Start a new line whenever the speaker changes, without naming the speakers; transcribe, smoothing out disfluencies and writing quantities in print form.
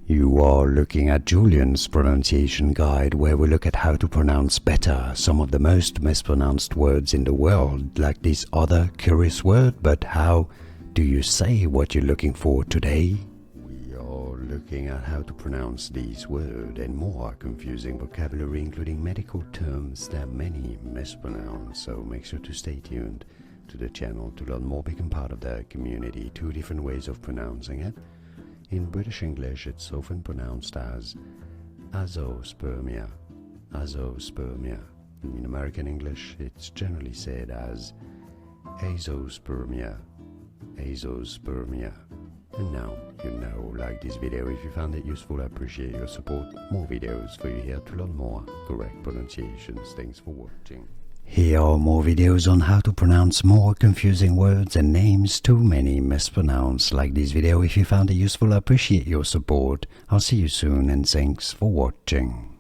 You are looking at Julian's pronunciation guide, where we look at how to pronounce better some of the most mispronounced words in the world, like this other curious word. But how do you say what you're looking for today? We are looking at how to pronounce these words and more confusing vocabulary, including medical terms that many mispronounce. So make sure to stay tuned to the channel to learn more, become part of the community. 2 different ways of pronouncing it. In British English, it's often pronounced as azoospermia, azoospermia. In American English, it's generally said as azoospermia, azoospermia. And now you know. Like this video if you found it useful. I appreciate your support. More videos for you here to learn more correct pronunciations. Thanks for watching. Here are more videos on how to pronounce more confusing words and names too many mispronounced. Like this video if you found it useful. I appreciate your support. I'll see you soon and thanks for watching.